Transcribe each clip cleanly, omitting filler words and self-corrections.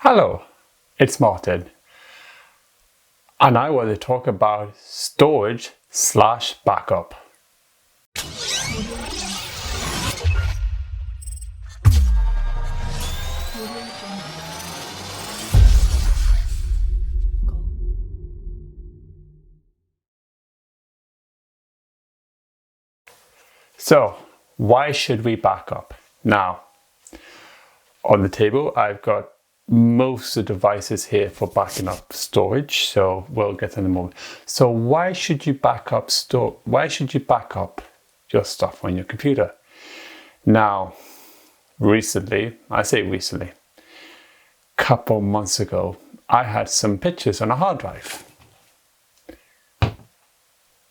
Hello, it's Martin, and I want to talk about storage/backup. So, why should we back up? Now, on the table, I've got most of the devices here for backing up storage, so we'll get to them in a moment. So why should you back up your stuff on your computer? Now, recently, couple months ago, I had some pictures on a hard drive.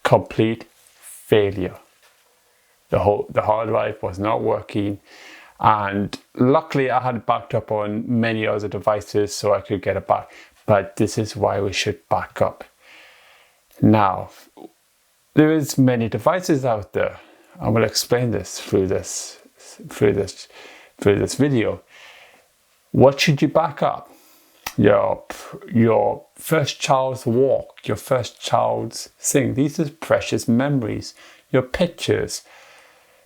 Complete failure. The hard drive was not working, and luckily I had it backed up on many other devices so I could get it back. But this is why we should back up. Now, there is many devices out there. I will explain this through this video. What should you back up? Your first child's walk, your first child's sing. These are precious memories. Your pictures,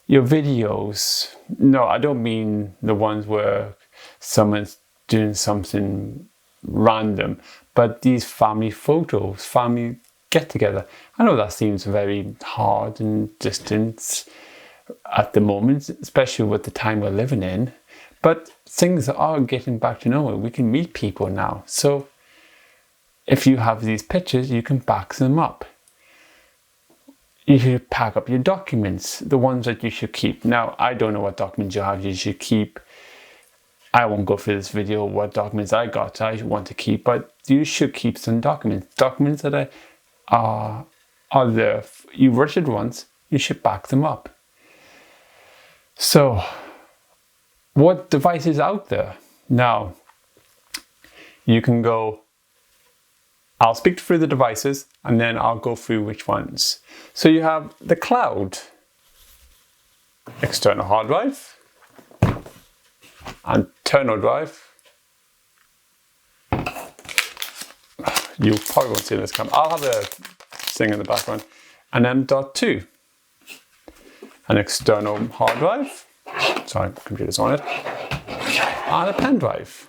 your videos. No, I don't mean the ones where someone's doing something random, but these family photos, family get together. I know that seems very hard and distant at the moment, especially with the time we're living in, but things are getting back to normal. We can meet people now. So if you have these pictures, you can back them up. You should pack up your documents, the ones that you should keep. Now, I don't know what documents you should keep. I won't go through this video what documents I want to keep, but you should keep some documents. Documents that are there. You wrote it once, you should back them up. So, what devices out there? Now, you can go, I'll speak through the devices and then I'll go through which ones. So you have the cloud, external hard drive, internal drive. You probably won't see this come. I'll have a thing in the background. And M.2, an external hard drive. Sorry, computer's on it. And a pen drive.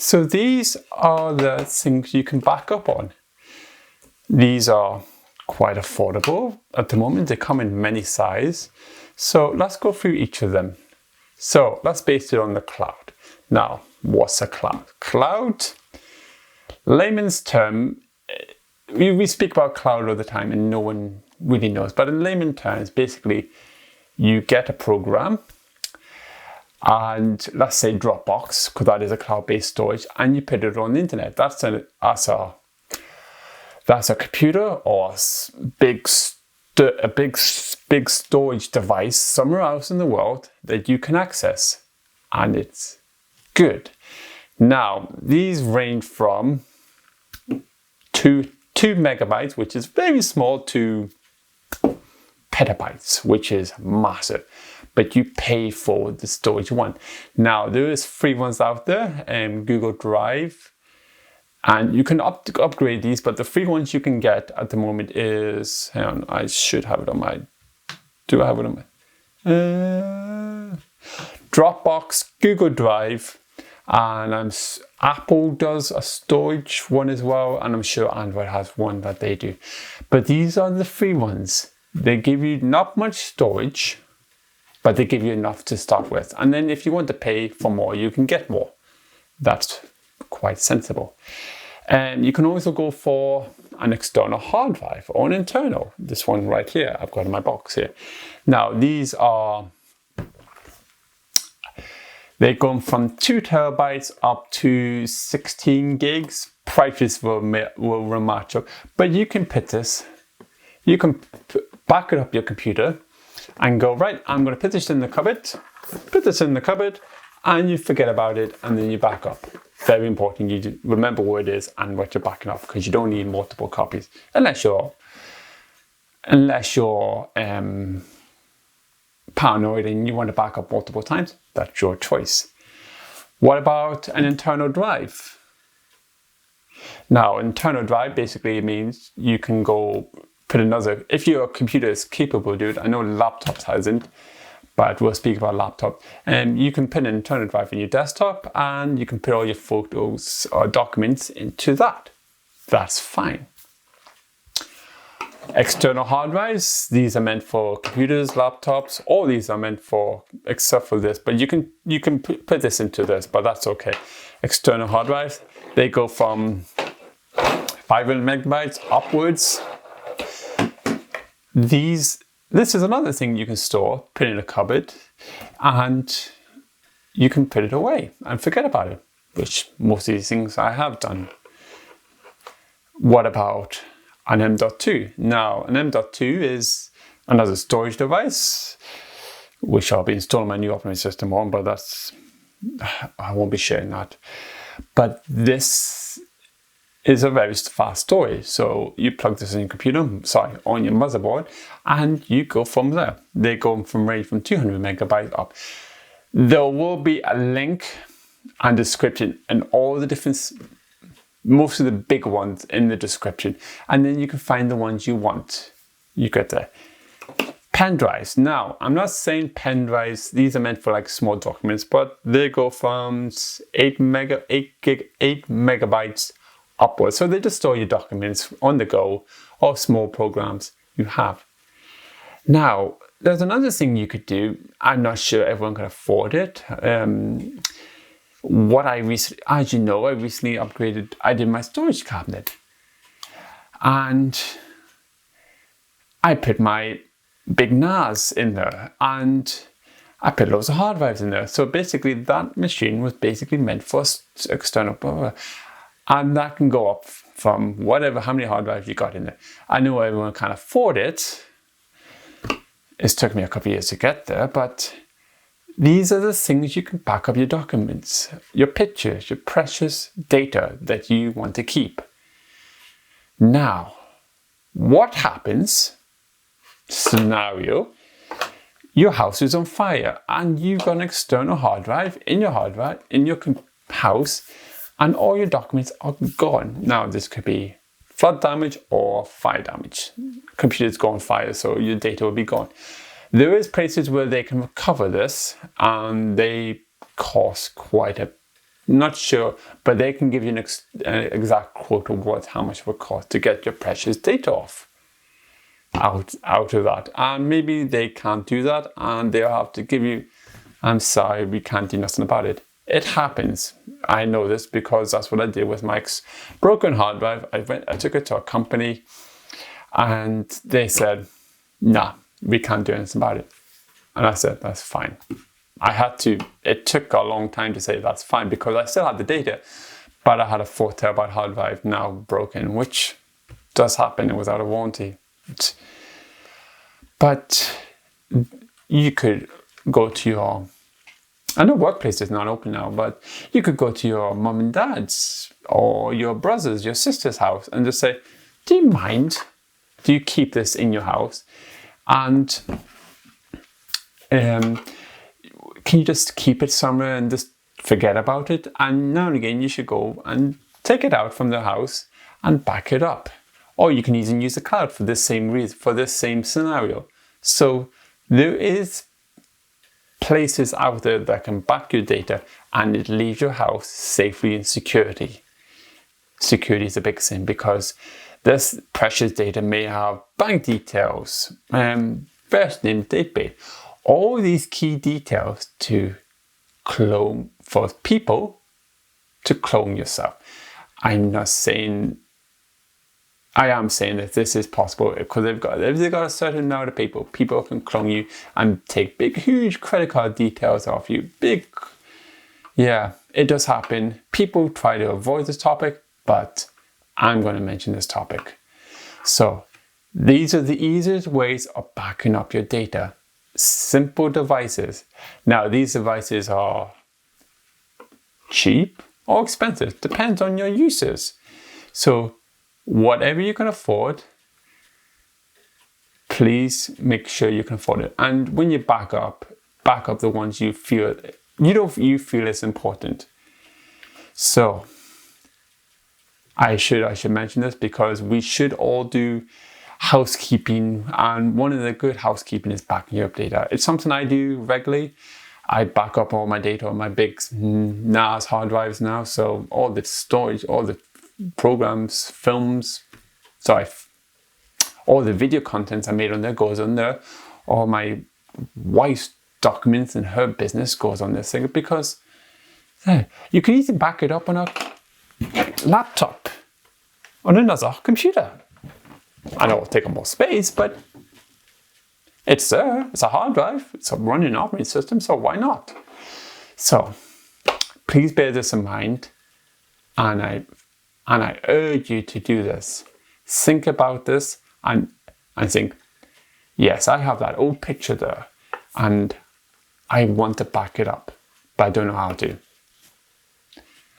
So these are the things you can back up on. These are quite affordable at the moment. They come in many sizes. So let's go through each of them. So let's base it on the cloud. Now, what's a cloud? Cloud, layman's term, we speak about cloud all the time and no one really knows. But in layman terms, basically, you get a program, and let's say Dropbox, because that is a cloud-based storage, and you put it on the internet. That's a computer or a big storage device somewhere else in the world that you can access, and it's good. Now, these range from 2 megabytes, which is very small, to petabytes, which is massive, but you pay for the storage you want. Now, there is free ones out there, Google Drive, and you can upgrade these, but the free ones you can get at the moment is, hang on, I should have it on my, do I have it on my, Dropbox, Google Drive, and Apple does a storage one as well, and I'm sure Android has one that they do. But these are the free ones. They give you not much storage, but they give you enough to start with. And then if you want to pay for more, you can get more. That's quite sensible. And you can also go for an external hard drive or an internal. This one right here, I've got in my box here. Now, these are, they go from 2 terabytes up to 16 gigs. Prices will match up, but you can put this, you can back it up your computer and go, right, I'm going to put this in the cupboard, and you forget about it, and then you back up. Very important, you remember where it is and what you're backing up, because you don't need multiple copies, unless you're paranoid and you want to back up multiple times. That's your choice. What about an internal drive? Now, internal drive basically means you can go put another, if your computer is capable of doing it, I know laptops hasn't, but we'll speak about laptop. And you can put an internal drive in your desktop and you can put all your photos or documents into that. That's fine. External hard drives, these are meant for computers, laptops, all these are meant for, except for this, but you can put this into this, but that's okay. External hard drives, they go from 500 megabytes upwards. This is another thing you can store, put in a cupboard, and you can put it away and forget about it, which most of these things I have done. What about an M.2? Now, an M.2 is another storage device, which I'll be installing my new operating system on, but I won't be sharing that. But this is a very fast storage. So you plug this in your computer, on your motherboard, and you go from there. They go from range from 200 megabytes up. There will be a link and description and all the different, most of the big ones in the description, and then you can find the ones you want. You get there. Pen drives. Now, I'm not saying pen drives, these are meant for like small documents, but they go from 8 megabytes upwards. So they just store your documents on the go or small programs you have. Now, there's another thing you could do. I'm not sure everyone can afford it. As you know, I recently upgraded, I did my storage cabinet. And I put my big NAS in there and I put loads of hard drives in there. So basically that machine was basically meant for external power. And that can go up from whatever, how many hard drives you got in there. I know everyone can't afford it. It's took me a couple of years to get there, but these are the things you can back up your documents, your pictures, your precious data that you want to keep. Now, what happens, scenario, your house is on fire and you've got an external hard drive in your house and all your documents are gone. Now, this could be flood damage or fire damage. Computers go on fire, so your data will be gone. There is places where they can recover this and they cost quite a, not sure, but they can give you an exact quote of how much it will cost to get your precious data off out of that. And maybe they can't do that and they'll have to give you, I'm sorry, we can't do nothing about it. It happens. I know this because that's what I did with my broken hard drive. I took it to a company and they said, nah, we can't do anything about it. And I said, that's fine. It took a long time to say that's fine because I still had the data, but I had a 4 terabyte hard drive now broken, which does happen. It was out of warranty. But you could go to your, I know workplace is not open now, but you could go to your mom and dad's or your brother's, your sister's house and just say, do you mind? Do you keep this in your house? And can you just keep it somewhere and just forget about it? And now and again, you should go and take it out from the house and back it up. Or you can even use the cloud for this same reason, for this same scenario. So there is places out there that can back your data and it leaves your house safely in security. Security is a big thing because this precious data may have bank details, first name, date, all these key details to clone, for people to clone yourself. I am saying that this is possible because if they've got a certain amount of people can clone you and take huge credit card details off you. Yeah, it does happen. People try to avoid this topic, but I'm going to mention this topic. So these are the easiest ways of backing up your data. Simple devices. Now, these devices are cheap or expensive, depends on your uses. So whatever you can afford, please make sure you can afford it. And when you back up the ones you feel you feel it's important. So I should mention this because we should all do housekeeping, and one of the good housekeeping is backing up data. It's something I do regularly. I back up all my data on my big NAS hard drives now, so all the storage, all the programs, films, all the video contents I made on there goes on there. All my wife's documents and her business goes on this thing, because you can easily back it up on a laptop, on another computer. I know it'll take up more space, but it's there. It's a hard drive. It's a running operating system, so why not? So please bear this in mind, and I urge you to do this. Think about this and think, yes, I have that old picture there, and I want to back it up, but I don't know how to.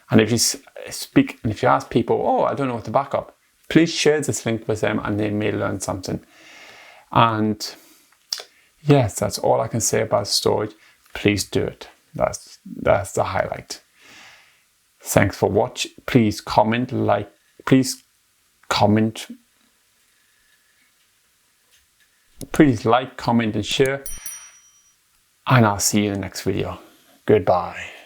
And if you ask people, oh, I don't know what to back up, please share this link with them and they may learn something. And yes, that's all I can say about storage. Please do it. That's the highlight. Thanks for watching. Please comment, please comment, and share. And I'll see you in the next video. Goodbye.